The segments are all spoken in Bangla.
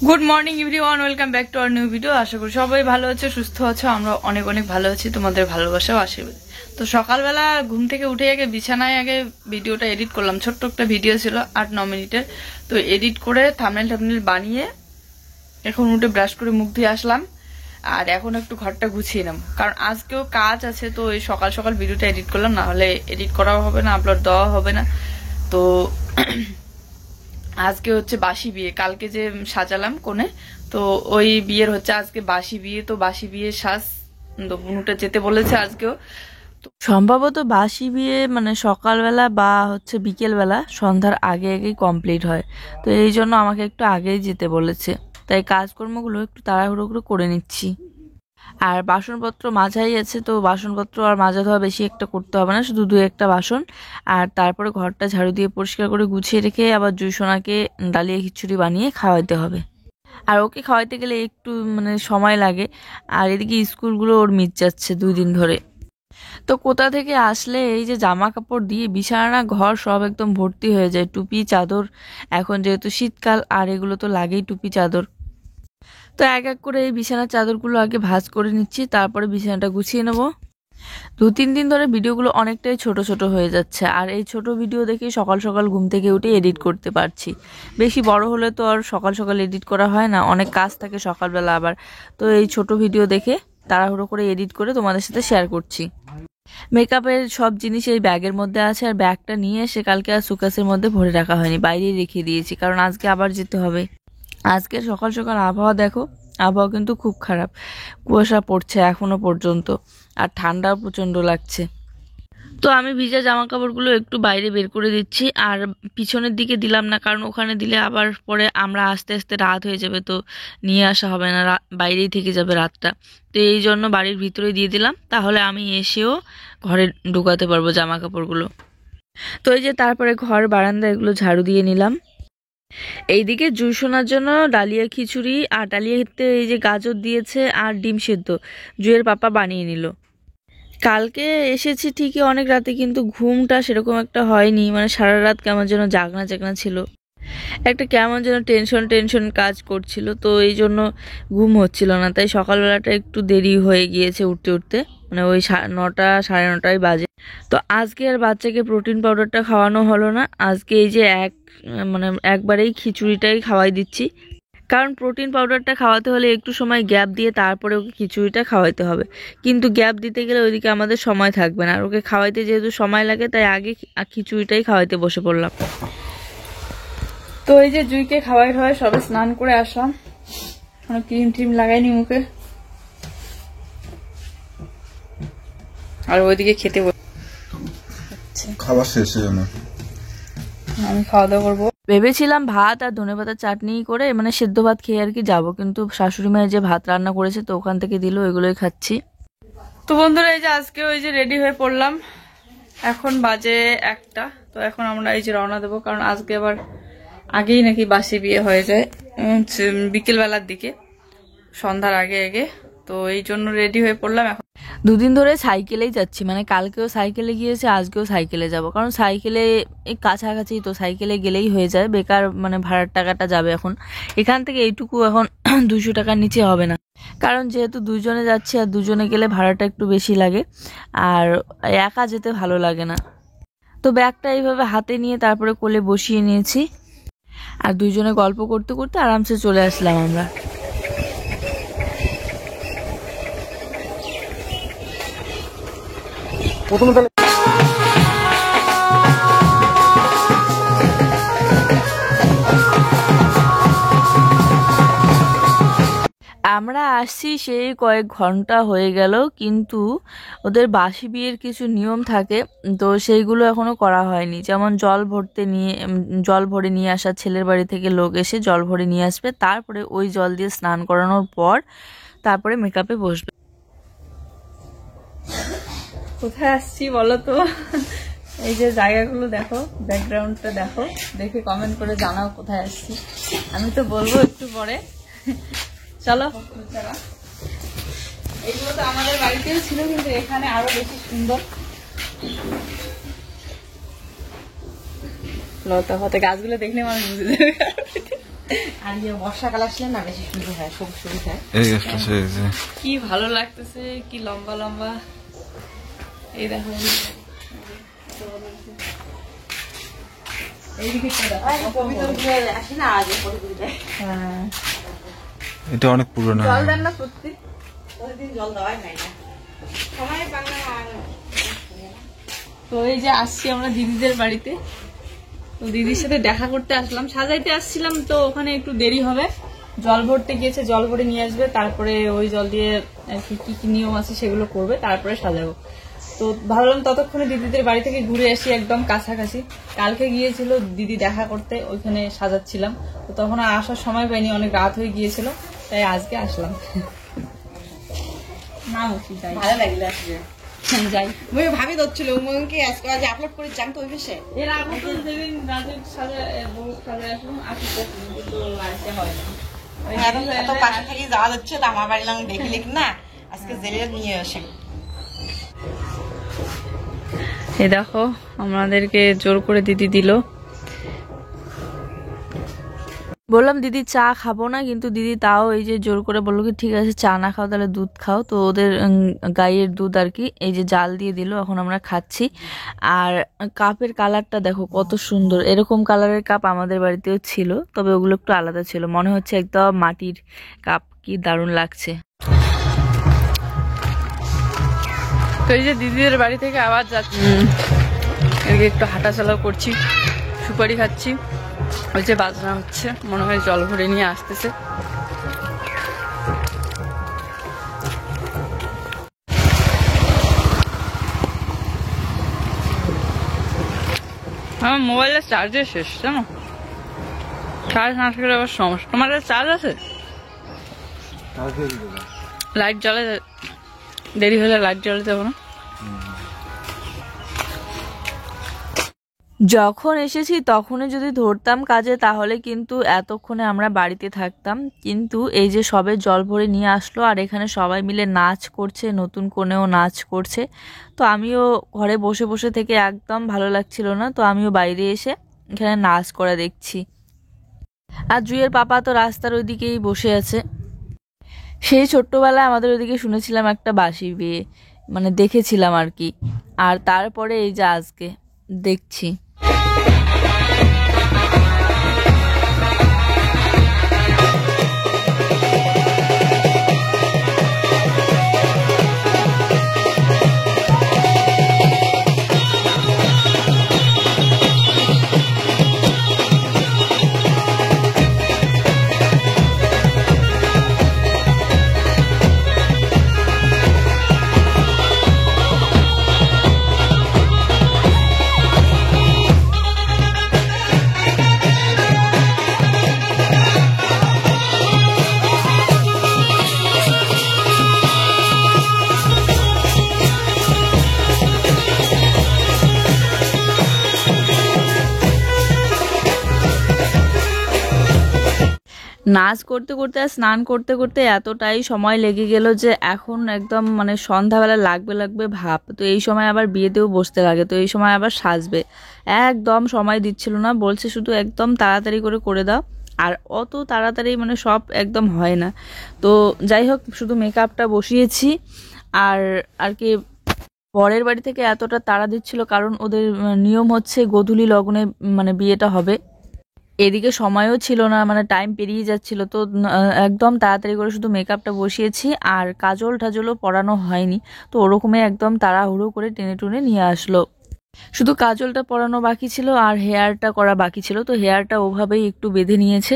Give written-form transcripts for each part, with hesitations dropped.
Good morning everyone, welcome back to our new video. আশা করি সবাই ভালো আছো, সুস্থ আছো। আমরা অনেক অনেক ভালো আছি, তোমাদের ভালোবাসাও আশীর্বাদ। তো সকালবেলা ঘুম থেকে উঠে আগে বিছানায় ভিডিওটা এডিট করলাম। ছোট্ট একটা ভিডিও ছিল 8-9 মিনিটের। তো এডিট করে থাম্বনেল বানিয়ে এখন উঠে ব্রাশ করে মুখ ধুয়ে আসলাম। আর এখন একটু ঘরটা গুছিয়ে নাম, কারণ আজকেও কাজ আছে। তো এই সকাল সকাল ভিডিওটা এডিট করলাম, না হলে এডিট করাও হবে না, আপলোড দেওয়া হবে না। তো আজকে হচ্ছে বাসি বিয়ে, কালকে যে সাজালাম কোণে, তো ওই বিয়ের হচ্ছে আজকে বাসি বিয়ে। তো বাসি বিয়ের সাজ তো বুনুটা যেতে বলেছে আজকেও। সম্ভবত বাসি বিয়ে মানে সকালবেলা বা হচ্ছে বিকেলবেলা সন্ধ্যার আগে আগেই কমপ্লিট হয়। তো এই জন্য আমাকে একটু আগেই যেতে বলেছে, তাই কাজকর্মগুলো একটু তাড়াহুড়ো করে নিচ্ছি। আর বাসনপত্র মাঝাই আছে, তো বাসনপত্র আর মাজা ধোয়া বেশি একটা করতে হবে না, শুধু 2-1টা বাসন। আর তারপরে ঘরটা ঝাড়ু দিয়ে পরিষ্কার করে গুছিয়ে রেখে আবার জুইসোনাকে ডালিয়া খিচুড়ি বানিয়ে খাওয়াইতে হবে। আর ওকে খাওয়াইতে গেলে একটু মানে সময় লাগে। আর এদিকে স্কুলগুলো ওর মিস যাচ্ছে 2 দিন ধরে। তো কোথা থেকে আসলে এই যে জামা কাপড় দিয়ে বিছানা ঘর সব একদম ভর্তি হয়ে যায়, টুপি চাদর। এখন যেহেতু শীতকাল, আর এগুলো তো লাগেই টুপি চাদর। তো এক এক করে এই বিছানার চাদরগুলো আগে ভাঁজ করে নিচ্ছি, তারপরে বিছানাটা গুছিয়ে নেব। 2-3 দিন ধরে ভিডিওগুলো অনেকটাই ছোট ছোট হয়ে যাচ্ছে, আর এই ছোট ভিডিও দেখে সকাল সকাল ঘুম থেকে উঠে এডিট করতে পারছি। বেশি বড় হলে তো আর সকাল সকাল এডিট করা হয় না, অনেক কাজ থাকে সকালবেলা আবার। তো এই ছোট ভিডিও দেখে তাড়াহুড়ো করে এডিট করে তোমাদের সাথে শেয়ার করছি। মেকআপের সব জিনিস এই ব্যাগের মধ্যে আছে, আর ব্যাগটা নিয়ে এসে কালকে আর সুকাসের মধ্যে ভরে রাখা হয়নি, বাইরেই রেখে দিয়েছি, কারণ আজকে আবার যেতে হবে। আজকে সকাল সকাল আবহাওয়া দেখো, আবহাওয়া কিন্তু খুব খারাপ, কুয়াশা পড়ছে এখনো পর্যন্ত, আর ঠান্ডাও প্রচণ্ড লাগছে। তো আমি ভিজা জামা কাপড়গুলো একটু বাইরে বের করে দিচ্ছি, আর পিছনের দিকে দিলাম না, কারণ ওখানে দিলে আবার পরে আমরা আস্তে আস্তে রাত হয়ে যাবে, তো নিয়ে আসা হবে না, বাইরেই থেকে যাবে রাতটা। তো এই জন্য বাড়ির ভিতরে দিয়ে দিলাম, তাহলে আমি এসেও ঘরে ঢুকাতে পারবো জামা কাপড়গুলো। তো এই যে তারপরে ঘর বারান্দা এগুলো ঝাড়ু দিয়ে নিলাম। এইদিকে জুইসোনার জন্য ডালিয়া খিচুড়ি, আর ডালিয়াতে এই যে গাজর দিয়েছে আর ডিম সেদ্ধ জুয়ের পাপা বানিয়ে নিল। কালকে এসেছি ঠিকই অনেক রাতে, কিন্তু ঘুমটা সেরকম একটা হয়নি, মানে সারা রাত কেমন যেন জাগনা জাগনা ছিল, একটা কেমন যেন টেনশন টেনশন কাজ করছিল। তো এই জন্য ঘুম হচ্ছিল না, তাই সকালবেলাটা একটু দেরি হয়ে গিয়েছে উঠতে উঠতে, মানে ওই 9টা 9:30 বাজে। তো আজকে আর বাচ্চাকে প্রোটিন পাউডারটা খাওয়ানো হলো না, আজকে এই যে একবারেই খিচুড়িটাই খাওয়াই দিচ্ছি, কারণ প্রোটিন পাউডারটা খাওয়াতে হলে একটু সময় গ্যাপ দিয়ে তারপরে ওকে খিচুড়িটা খাওয়াইতে হবে। কিন্তু গ্যাপ দিতে গেলে ওইদিকে আমাদের সময় থাকবে না, আর ওকে খাওয়াইতে যেহেতু সময় লাগে, তাই আগে খিচুড়িটাই খাওয়াইতে বসে পড়লাম। তো এই যে জুইকে খাওয়াই সবে স্নান করে আসলাম, ক্রিম ট্রিম লাগাইনি মুখে, আর ওইদিকে খেতে খাবার শেষ হয়ে না, আমি খাওয়া দাওয়া করবো। ভেবেছিলাম ভাত আর ধনেপাতার চাটনি করে মানে সেদ্ধ ভাত খেয়ে আর কি যাবো, কিন্তু শাশুড়ি মায়ের যে ভাত রান্না করেছে তো ওখান থেকে দিল, এগুলোই খাচ্ছি। তো বন্ধুরা এই যে আজকে ওই যে রেডি হয়ে পড়লাম, এখন বাজে 1টা। তো এখন আমরা এই যে রওনা দেবো, কারণ আজকে আবার আগেই নাকি বাসি বিয়ে হয়ে যায় বিকেল বেলার দিকে, সন্ধ্যার আগে আগে। তো এই জন্য রেডি হয়ে পড়লাম। এখন 2 দিন ধরে সাইকেলেই যাচ্ছি, মানে কালকেও সাইকেলে গিয়েছে, আজকেও সাইকেলে যাব, কারণ সাইকেলে এই কাছাকাছি তো সাইকেলে গেলেই হয়ে যায়, বেকার মানে ভাড়ার টাকাটা যাবে। এখন এখান থেকে এইটুকু এখন 200 টাকার নিচে হবে না, কারণ যেহেতু 2জনে যাচ্ছি, আর 2জনে গেলে ভাড়াটা একটু বেশি লাগে, আর একা যেতে ভালো লাগে না। তো ব্যাগটা এইভাবে হাতে নিয়ে তারপরে কোলে বসিয়ে নিয়েছি, আর 2জনে গল্প করতে করতে আরামসে চলে আসলাম আমরা। আমরা আসছি সেই কয়েক ঘন্টা হয়ে গেল, কিন্তু ওদের বাসি বিয়ের কিছু নিয়ম থাকে, তো সেইগুলো এখনো করা হয়নি। যেমন জল ভরে নিয়ে আসা, ছেলের বাড়ি থেকে লোক এসে জল ভরে নিয়ে আসবে, তারপরে ওই জল দিয়ে স্নান করানোর পর তারপরে মেকআপে বসবে। কোথায় আসছি বলো তো? এই যে জায়গাগুলো দেখো, ব্যাকগ্রাউন্ডটা দেখো, দেখে কমেন্ট করে জানাও কোথায় আসছি। আমি তো বলবো একটু পরে, চলো। এগুলো তো আমাদের বাড়িতেও ছিল, কিন্তু এখানে আরো বেশি সুন্দর লতা ফতা গাছগুলো দেখলে মানুষ বুঝে যাবে। আর আর ইয়ে বর্ষাকাল আসলে না বেশি সুন্দর হয়, সবুজ সবুজ হয়। এই গাছটা সেজে কি ভালো লাগতেছে, কি লম্বা লম্বা। এই দেখো এইদিকে পবিত্র ঘুরে আসি না আগে পবিত্র। হ্যাঁ, এটা অনেক পুরনো। জল দেন না প্রত্যেক প্রতিদিন জল দেওয়াই নাই না, সময় পান না। আর তো এই যে আসছি আমরা দিদিদের বাড়িতে, তো দিদির সাথে দেখা করতে আসলাম। সাজাইতে আসছিলাম তো ওখানে একটু দেরি হবে, জল ভরতে গিয়েছে, জল ভরে নিয়ে আসবে, তারপরে ওই জল দিয়ে আর কি কি নিয়ম আছে সেগুলো করবে, তারপরে সাজাবো। তো ভাবলাম ততক্ষণে দিদিদের বাড়ি থেকে ঘুরে আসি, একদম কাছাকাছি। কালকে গিয়েছিল দিদি দেখা করতে, ওইখানে সাজাচ্ছিলাম, তো তখন আর আসার সময় পাইনি, অনেক রাত হয়ে গিয়েছিল, তাই আজকে আসলাম। না উঠি যাই, ভালো লাগলো আসলে। যাই। আমি ভাবি ধরছিল উমঙ্গকে আজকে আজ আপলোড করে জানতো ওই বিষয়ে। এর আগে তো যেদিন রাজের সাজা আসলাম আসতে, কিন্তু আসতে হয় না। ওই এখন দিদি এত হলে পাশে থেকে যাওয়া যাচ্ছে, তো আমার বাড়ি আমি দেখি লিখ না আজকে জেলে নিয়ে আসে। এই দেখো আমাদেরকে জোর করে দিদি দিল। বললাম দিদি চা খাবো না, কিন্তু দিদি তাও এই যে জোর করে বললো কি ঠিক আছে চা না খাও তাহলে দুধ খাও। তো ওদের গাইয়ের দুধ আর কি, এই যে জাল দিয়ে দিল, এখন আমরা খাচ্ছি। আর কাপের কালারটা দেখো কত সুন্দর, এরকম কালারের কাপ আমাদের বাড়িতেও ছিল, তবে ওগুলো একটু আলাদা ছিল, মনে হচ্ছে একদম মাটির কাপ, কি দারুণ লাগছে। তো এই যে দিদিদের বাড়ি থেকে আবার যাচ্ছি, এদিকে একটু হাঁটাচলা করছি, সুপারি খাচ্ছি। ওই যে বাজনা হচ্ছে, মনে হয় জল ভরে নিয়ে আসতেছে। আমার মোবাইলের চার্জের শেষ, জানো, চার্জ না থাকলে আবার সমস্যা। তোমার চার্জ আছে? লাইট জ্বলে, দেরি হলে লাইট জ্বলে যাবো না। যখন এসেছি তখনই যদি ধরতাম কাজে, তাহলে কিন্তু এতক্ষণে আমরা বাড়িতে থাকতাম। কিন্তু এই যে সবে জল ভরে নিয়ে আসলো, আর এখানে সবাই মিলে নাচ করছে, নতুন কোণেও নাচ করছে। তো আমিও ঘরে বসে বসে থেকে একদম ভালো লাগছিল না, তো আমিও বাইরে এসে এখানে নাচ করা দেখছি। আর জুইয়ের পাপা তো রাস্তার ওইদিকেই বসে আছে। সেই ছোট্টবেলায় আমাদের ওইদিকে শুনেছিলাম একটা বাসি বিয়ে, মানে দেখেছিলাম আর কি। আর তারপরে এই যে আজকে দেখছি। নাচ করতে করতে আর স্নান করতে করতে এতটাই সময় লেগে গেল যে এখন একদম মানে সন্ধ্যাবেলা লাগবে লাগবে ভাব। তো এই সময় আবার বিয়েতেও বসতে লাগে, তো এই সময় আবার সাজবে, একদম সময় দিচ্ছিল না, বলছে শুধু একদম তাড়াতাড়ি করে করে দাও। আর অত তাড়াতাড়ি মানে সব একদম হয় না। তো যাই হোক, শুধু মেকআপটা বসিয়েছি। আর আর কি বরের বাড়ি থেকে এতটা তাড়া দিচ্ছিল, কারণ ওদের নিয়ম হচ্ছে গোধূলি লগ্নে মানে বিয়েটা হবে। এদিকে সময়ও ছিল না, মানে টাইম পেরিয়ে যাচ্ছিল, তো একদম তাড়াতাড়ি করে শুধু মেকআপটা বসিয়েছি, আর কাজল টাজলও পরানো হয়নি। তো ওরকমই একদম তাড়াহুড়ো করে টেনে টুনে নিয়ে আসলো। শুধু কাজলটা পরানো বাকি ছিল আর হেয়ারটা করা বাকি ছিল, তো হেয়ারটা ওভাবেই একটু বেঁধে নিয়েছে,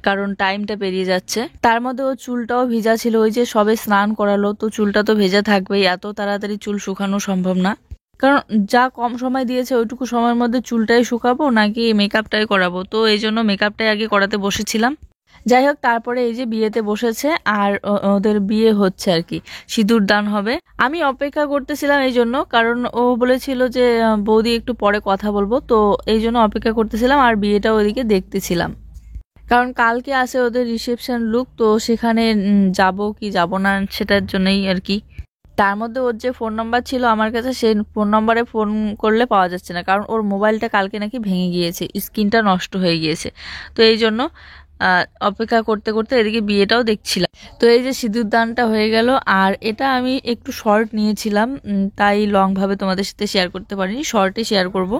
কারণ টাইমটা পেরিয়ে যাচ্ছে। তার মধ্যে ও চুলটাও ভেজা ছিল, ওই যে সবে স্নান করালো, তো চুলটা তো ভেজা থাকবেই, এত তাড়াতাড়ি চুল শুকানো সম্ভব না। কারণ যা কম সময় দিয়েছে ওইটুকু সময়ের মধ্যে চুলটাই শুকাবো নাকি মেকআপটাই করাবো, তো এই জন্য মেকআপটাই আগে করাতে বসেছিলাম। যাই হোক, তারপরে এই যে বিয়েতে বসেছে, আর ওদের বিয়ে হচ্ছে আর কি, সিঁদুর দান হবে। আমি অপেক্ষা করতেছিলাম এই জন্য, কারণ ও বলেছিল যে বৌদি একটু পরে কথা বলবো, তো এই জন্য অপেক্ষা করতেছিলাম আর বিয়েটা ওইদিকে দেখতেছিলাম। কারণ কালকে আছে ওদের রিসেপশন লুক, তো সেখানে যাব কি যাব না সেটার জন্যই আর কি। তার মধ্যে ওর যে ফোন নাম্বার ছিল আমার কাছে, সেই ফোন নাম্বারে ফোন করলে পাওয়া যাচ্ছে না, কারণ ওর মোবাইলটা কালকে নাকি ভেঙে গিয়েছে, স্ক্রিনটা নষ্ট হয়ে গিয়েছে। তো এই জন্য অপেক্ষা করতে করতে এদিকে বিয়েটাও দেখছিলাম। তো এই যে সিঁদুর দানটা হয়ে গেল, আর এটা আমি একটু শর্ট নিয়েছিলাম, তাই লং ভাবে তোমাদের সাথে শেয়ার করতে পারিনি, শর্টে শেয়ার করব।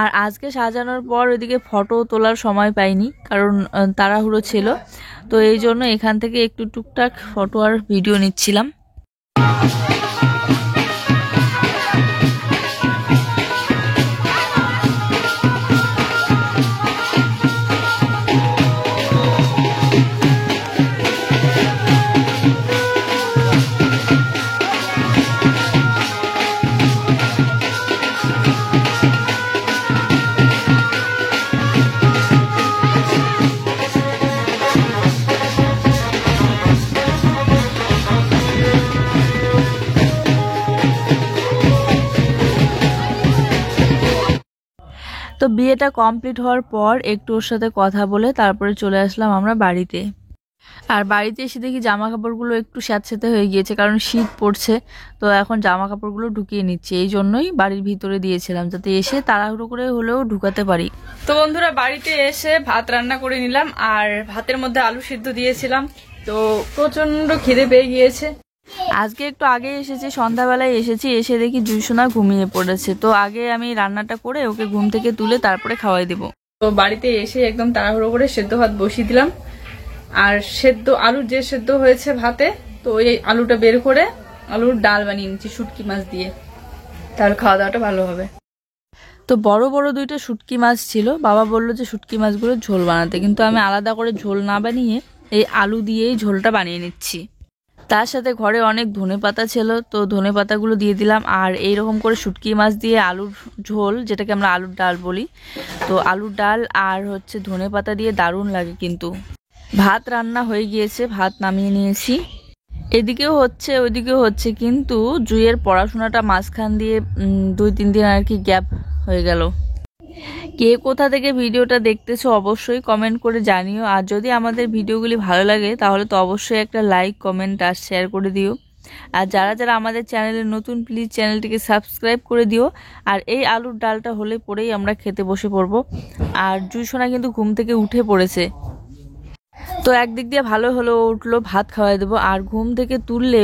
আর আজকে সাজানোর পর ওইদিকে ফটো তোলার সময় পাইনি, কারণ তাড়াহুড়ো ছিল, তো এই জন্য এখান থেকে একটু টুকটাক ফটো আর ভিডিও নিচ্ছিলাম। তো বিয়েটা কমপ্লিট হওয়ার পর একটু ওর সাথে কথা বলে তারপরে চলে আসলাম আমরা বাড়িতে। আর বাড়িতে এসে দেখি জামা কাপড়গুলো একটু স্যাঁতসেঁতে হয়ে গিয়েছে, কারণ শীত পড়ছে, তো এখন জামা কাপড়গুলো ঢুকিয়ে নিচ্ছি। এই জন্যই বাড়ির ভিতরে দিয়েছিলাম, যাতে এসে তাড়াহুড়ো করে হলেও ঢুকাতে পারি। তো বন্ধুরা, বাড়িতে এসে ভাত রান্না করে নিলাম, আর ভাতের মধ্যে আলু সিদ্ধ দিয়েছিলাম। তো প্রচন্ড খিদে পেয়ে গিয়েছে। আজকে একটু আগে এসেছি, সন্ধ্যাবেলায় এসেছি, এসে দেখি জুইসোনা ঘুমিয়ে পড়েছে। তো আগে আমি রান্নাটা করে ওকে ঘুম থেকে তুলে তারপরে খাওয়াই দেবো। তো বাড়িতে এসে একদম তাড়াহুড়ো করে সেদ্ধ ভাত বসিয়ে দিলাম, আর সেদ্ধ আলু যে সেদ্ধ হয়েছে ভাতে, তো ওই আলুটা বের করে আলুর ডাল বানিয়ে নিচ্ছি শুটকি মাছ দিয়ে, তাহলে খাওয়া দাওয়াটা ভালো হবে। তো বড় বড় দুইটা শুটকি মাছ ছিল, বাবা বললো যে শুটকি মাছগুলো ঝোল বানাতে, কিন্তু আমি আলাদা করে ঝোল না বানিয়ে এই আলু দিয়েই ঝোলটা বানিয়ে নিচ্ছি। তার সাথে ঘরে অনেক ধনেপাতা ছিল, তো ধনেপাতাগুলো দিয়ে দিলাম। আর এইরকম করে শুটকি মাছ দিয়ে আলুর ঝোল, যেটাকে আমরা আলুর ডাল বলি, তো আলুর ডাল আর হচ্ছে ধনেপাতা দিয়ে দারুণ লাগে। কিন্তু ভাত রান্না হয়ে গিয়েছে, ভাত নামিয়ে নিয়েছি। এদিকেও হচ্ছে ওইদিকেও হচ্ছে, কিন্তু জুইয়ের পড়াশোনাটা মাঝখান দিয়ে 2-3 দিন আর কি গ্যাপ হয়ে গেল। কে কোথা থেকে ভিডিওটা দেখতেছো অবশ্যই কমেন্ট করে জানিও। আর যদি আমাদের ভিডিওগুলি ভালো লাগে তাহলে তো অবশ্যই একটা লাইক, কমেন্ট আর শেয়ার করে দিও। আর যারা যারা আমাদের চ্যানেলে নতুন, প্লিজ চ্যানেলটিকে সাবস্ক্রাইব করে দিও। আর এই আলুর ডালটা হলে পরেই আমরা খেতে বসে পড়বো। আর জুইসোনা কিন্তু ঘুম থেকে উঠে পড়েছে, তো একদিক দিয়ে ভালো হলো, উঠলো, ভাত খাওয়াই দেবো। আর ঘুম থেকে তুললে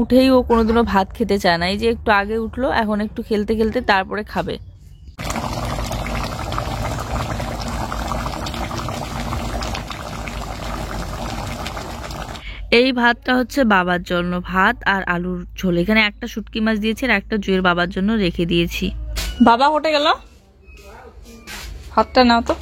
উঠেই ও কোনোদিনও ভাত খেতে চায় না। এই যে একটু আগে উঠলো, এখন একটু খেলতে খেলতে তারপরে খাবে। এই ভাতটা হচ্ছে বাবার জন্য, ভাত আর আলুর ঝোল। এখানে একটা শুটকি মাছ দিয়েছি আর একটা জুয়ের বাবার জন্য রেখে দিয়েছি। বাবা উঠে গেল, ভাতটা নাও তো।